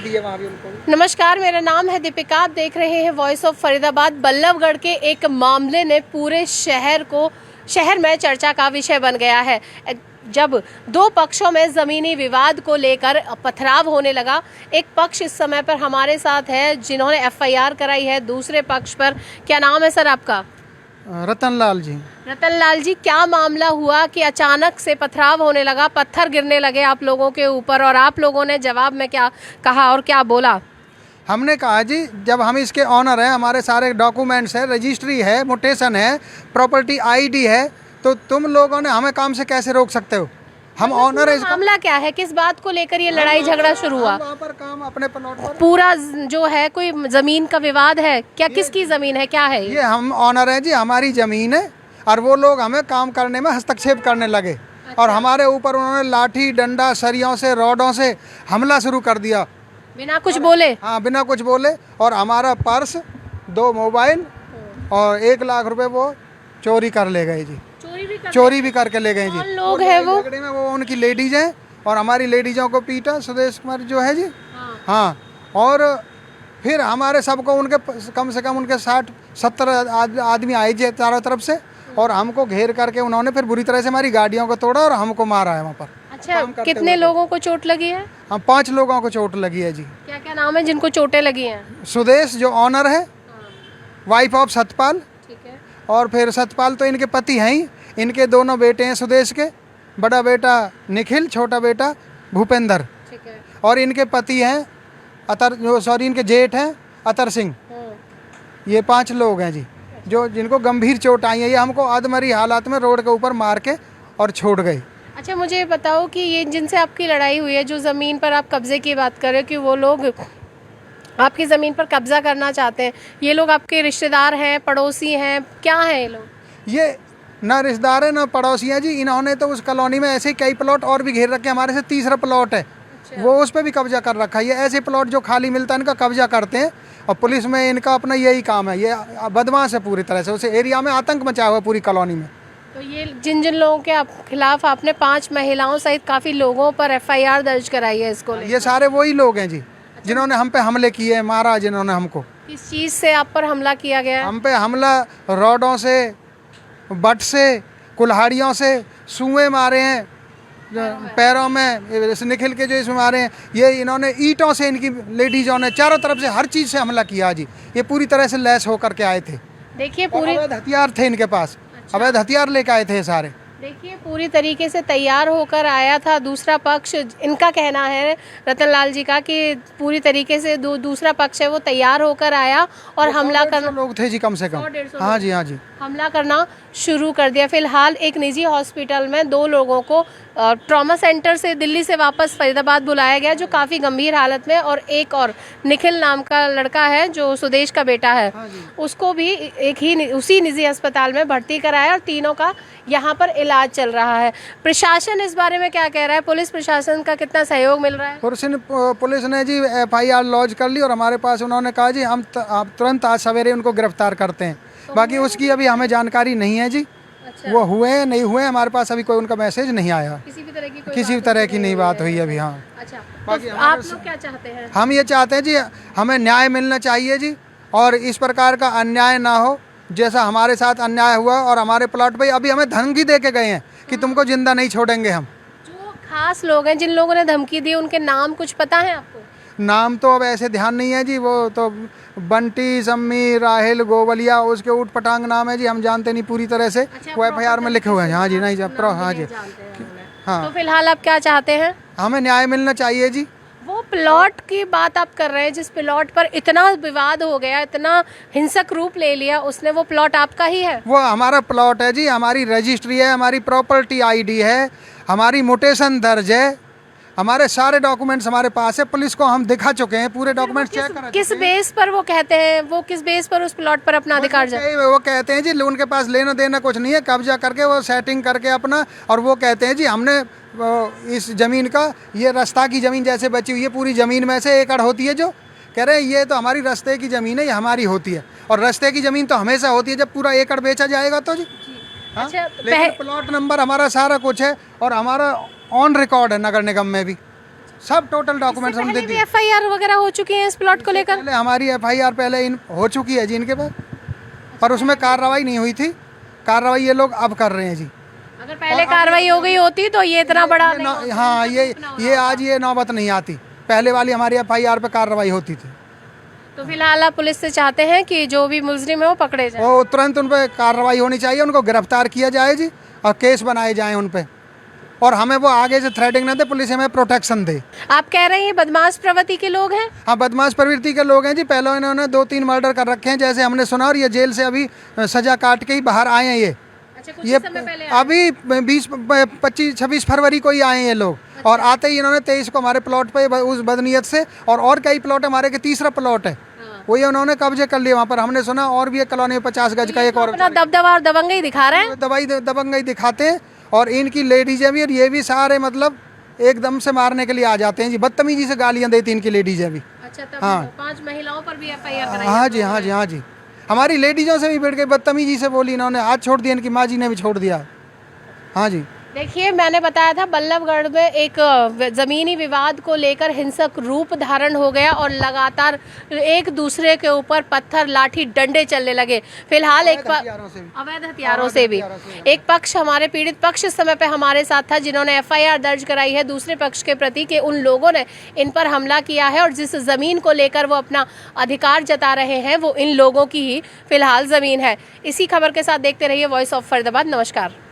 दी है वहाँ भी उनको। नमस्कार, मेरा नाम है दीपिका। आप देख रहे हैं वॉइस ऑफ फरीदाबाद। बल्लभगढ़ के एक मामले ने पूरे शहर में चर्चा का विषय बन गया है। जब दो पक्षों में ज़मीनी विवाद को लेकर पथराव होने लगा। एक पक्ष इस समय पर हमारे साथ है जिन्होंने एफआईआर कराई है। दूसरे पक्ष पर, क्या नाम है सर आपका? रतनलाल जी। रतनलाल जी, क्या मामला हुआ कि अचानक से पथराव होने लगा, पत्थर गिरने लगे आप लोगों के ऊपर, और आप लोगों ने जवाब में क्या कहा और क्या बोला? हमने कहा जी, जब हम इसके ऑनर हैं, हमारे सारे डॉक्यूमेंट्स है, रजिस्ट्री है, मोटेशन है, प्रॉपर्टी आईडी है, तो तुम लोगों ने हमें काम से कैसे रोक सकते हो? हम ऑनर है। मामला क्या है, किस बात को लेकर ये लड़ाई झगड़ा शुरू हुआ? वहाँ पर काम अपने प्लॉट पर पूरा जो है कोई जमीन का विवाद है क्या? किसकी जमीन है, क्या है ये हम ऑनर है जी, हमारी जमीन है, और वो लोग हमें काम करने में हस्तक्षेप करने लगे। और हमारे ऊपर उन्होंने लाठी डंडा सरियों से रॉडों से हमला शुरू कर दिया बिना कुछ बोले। हाँ, बिना कुछ बोले। और हमारा पर्स, 2 मोबाइल और 1 लाख रुपए वो चोरी कर ले गए जी। चोरी भी करके ले गए जी। कौन लोग हैं वो? झगड़े में वो उनकी लेडीज हैं, और हमारी लेडीजों को पीटा, सुदेश कुमार जो है जी। हाँ, और फिर हमारे सबको उनके कम से कम उनके 60-70 आदमी आए जी चारों तरफ से, और हमको घेर करके उन्होंने फिर बुरी तरह से हमारी गाड़ियों को तोड़ा और हमको मारा है वहाँ पर। अच्छा, कितने लोगों को चोट लगी है? हम 5 लोगों को चोट लगी है जी। क्या क्या नाम है जिनको चोटें लगी हैं? सुदेश जो ऑनर है, वाइफ ऑफ सतपाल, ठीक है। और फिर सतपाल तो इनके पति हैं ही, इनके दोनों बेटे हैं सुदेश के, बड़ा बेटा निखिल, छोटा बेटा भूपेंद्र, ठीक है। और इनके पति हैं इनके जेठ हैं अतर सिंह। ये 5 लोग हैं जी, जो जिनको गंभीर चोट आई है। ये हमको अधमरी हालात में रोड के ऊपर मार के और छोड़ गए। अच्छा, मुझे बताओ कि ये जिनसे आपकी लड़ाई हुई है, जो ज़मीन पर आप कब्जे की बात कर रहे हो कि वो लोग आपकी ज़मीन पर कब्जा करना चाहते हैं, ये लोग आपके रिश्तेदार हैं, पड़ोसी हैं, क्या हैं ये लोग? ये ना रिश्तेदार है ना पड़ोसी हैं जी। इन्होंने तो उस कॉलोनी में ऐसे ही कई प्लॉट और भी घेर रखे हैं। हमारे से तीसरा प्लॉट है। अच्छा। वो उस पर भी कब्जा कर रखा है। ये ऐसे प्लॉट जो खाली मिलता है इनका कब्जा करते हैं, और पुलिस में इनका अपना यही काम है। ये बदमाश है पूरी तरह से, उस एरिया में आतंक मचा हुआ पूरी कॉलोनी में। तो ये जिन जिन लोगों के खिलाफ आपने 5 महिलाओं सहित काफ़ी लोगों पर एफआईआर दर्ज कराई है, इसको ये सारे वही लोग हैं जी, जिन्होंने हम पे हमले किए, मारा जिन्होंने हमको। किस चीज़ से आप पर हमला किया गया है? हम पे हमला रॉडों से, बट से, कुल्हाड़ियों से, सुएं मारे हैं पैरों में, निखिल के जो इसमें मारे हैं। ये इन्होंने ईंटों से, इनकी लेडीजों ने चारों तरफ से हर चीज़ से हमला किया जी। ये पूरी तरह से लैस होकर के आए थे। देखिए पूरी अवैध हथियार थे इनके पास। अच्छा। अवैध हथियार लेके आए थे सारे। देखिए पूरी तरीके से तैयार होकर आया था दूसरा पक्ष। इनका कहना है रतनलाल जी का कि पूरी तरीके से दूसरा पक्ष है वो तैयार होकर आया और हमला करना। लोग थे जी कम से कम। 100-150 हाँ जी, हाँ जी। हमला करना शुरू कर दिया। फिलहाल एक निजी हॉस्पिटल में 2 लोगों को ट्रॉमा सेंटर से दिल्ली से वापस फरीदाबाद बुलाया गया, जो काफ़ी गंभीर हालत में, और एक और निखिल नाम का लड़का है जो सुदेश का बेटा है, उसको भी उसी निजी अस्पताल में भर्ती कराया, और तीनों का यहाँ पर इलाज चल रहा है। प्रशासन इस बारे में क्या कह रहा है? पुलिस प्रशासन का कितना सहयोग मिल रहा है? पुलिस ने जी एफआईआर लॉन्च कर ली, और हमारे पास उन्होंने कहा जी हम तुरंत आज सवेरे उनको गिरफ्तार करते हैं। बाकी उसकी अभी हमें जानकारी नहीं है जी। अच्छा। वो हुए नहीं हुए, हमारे पास अभी कोई उनका मैसेज नहीं आया। किसी भी तरह की नहीं बात हुई अभी। हाँ। अच्छा, बाकी तो आप लोग क्या चाहते हैं? हम ये चाहते हैं जी, हमें न्याय मिलना चाहिए जी, और इस प्रकार का अन्याय ना हो जैसा हमारे साथ अन्याय हुआ। और हमारे प्लॉट पे अभी हमें धमकी दे के गए हैं कि तुमको जिंदा नहीं छोड़ेंगे हम। जो खास लोग हैं जिन लोगों ने धमकी दी, उनके नाम कुछ पता है आपको? नाम तो अब ऐसे ध्यान नहीं है जी। वो तो बंटी, सम्मी, राहिल, गोवलिया, उसके ऊट पटांग नाम है जी, हम जानते नहीं पूरी तरह से। अच्छा, वो एफआईआर में लिखे हुए हैं। हाँ जी, नहीं जब हाँ जी। हाँ, तो फिलहाल आप क्या चाहते हैं? हमें न्याय मिलना चाहिए जी। वो प्लॉट की बात आप कर रहे हैं जिस प्लॉट पर इतना विवाद हो गया, इतना हिंसक रूप ले लिया उसने, वो प्लॉट आपका ही है? वो हमारा प्लॉट है जी, हमारी रजिस्ट्री है, हमारी प्रॉपर्टी आईडी है, हमारी मोटेशन दर्ज है, हमारे सारे डॉक्यूमेंट्स हमारे पास है। पुलिस को हम दिखा चुके हैं, पूरे डॉक्यूमेंट्स चेक करा। किस बेस पर वो कहते हैं, वो किस बेस पर उस प्लॉट पर अपना अधिकार वो कहते हैं जी उनके पास लेना देना कुछ नहीं है, कब्जा करके वो सेटिंग करके अपना, और वो कहते हैं जी हमने इस जमीन का, ये रास्ता की जमीन जैसे बची हुई है, पूरी जमीन में से 1 एकड़ होती है, जो कह रहे हैं ये तो हमारी रास्ते की जमीन है, ये हमारी होती है। और रास्ते की जमीन तो हमेशा होती है जब पूरा 1 एकड़ बेचा जाएगा तो जी। हाँ? अच्छा, लेकिन प्लॉट नंबर हमारा सारा कुछ है, और हमारा ऑन रिकॉर्ड है नगर निगम में भी। सब टोटल डॉक्यूमेंट्स हम दे पहले भी दिए। एफआईआर वगैरह हो चुकी है इस प्लॉट को लेकर? पहले हमारी एफआईआर पहले इन हो चुकी है जी इनके पास, पर उसमें कार्रवाई नहीं हुई थी। कार्रवाई ये लोग अब कर रहे हैं जी। अगर पहले कार्रवाई हो गई होती तो ये इतना बड़ा नहीं होता। हाँ, ये आज ये नौबत नहीं आती। पहले वाली हमारी एफआईआर पे कार्रवाई होती थी। तो फिलहाल आप पुलिस से चाहते हैं कि जो भी मुलजिम है वो पकड़े जाए? वो तुरंत उन पर कार्रवाई होनी चाहिए, उनको गिरफ्तार किया जाए जी, और केस बनाए जाए उन पे, और हमें वो आगे से थ्रेटिंग न दे, पुलिस हमें प्रोटेक्शन दे। आप कह रहे हैं ये बदमाश प्रवृत्ति के लोग हैं? हाँ, बदमाश प्रवृत्ति के लोग हैं जी। पहले इन्होंने 2-3 मर्डर कर रखे हैं जैसे हमने सुना, और ये जेल से अभी सजा काट के ही बाहर आए हैं। अच्छा, कुछ ये समय पहले अभी 26 फरवरी को ही आए हैं ये लोग, और आते ही इन्होंने 23 को हमारे प्लॉट पे उस बदनीयत से, और कई प्लॉट हमारे के तीसरा प्लॉट है वो ये उन्होंने कब्जे कर लिया वहाँ पर। हमने सुना और भी एक कॉलोनी में 50 गज का एक और अपना दबदबा और दबंगई दिखा रहे हैं। दबंगई दिखाते हैं, और इनकी लेडीजें भी, और ये भी सारे मतलब एकदम से मारने के लिए आ जाते हैं जी। बदतमीजी से गालियाँ देती इनकी लेडीजें भी। अच्छा, तब हाँ। 5 महिलाओं पर भी एफआईआर कराई? हाँ जी, हाँ जी, हाँ जी। हमारी लेडीजों से भी बढ़ के बदतमीजी से बोली इन्होंने, हाथ छोड़ दिया, इनकी माँ जी ने भी छोड़ दिया। हाँ जी। देखिए, मैंने बताया था बल्लभगढ़ में एक ज़मीनी विवाद को लेकर हिंसक रूप धारण हो गया और लगातार एक दूसरे के ऊपर पत्थर, लाठी, डंडे चलने लगे। फिलहाल अवैध हथियारों से भी एक पक्ष, हमारे पीड़ित पक्ष इस समय पे हमारे साथ था जिन्होंने एफआईआर दर्ज कराई है दूसरे पक्ष के प्रति कि उन लोगों ने इन पर हमला किया है, और जिस ज़मीन को लेकर वो अपना अधिकार जता रहे हैं वो इन लोगों की ही फिलहाल ज़मीन है। इसी खबर के साथ देखते रहिए वॉइस ऑफ फरीदाबाद। नमस्कार।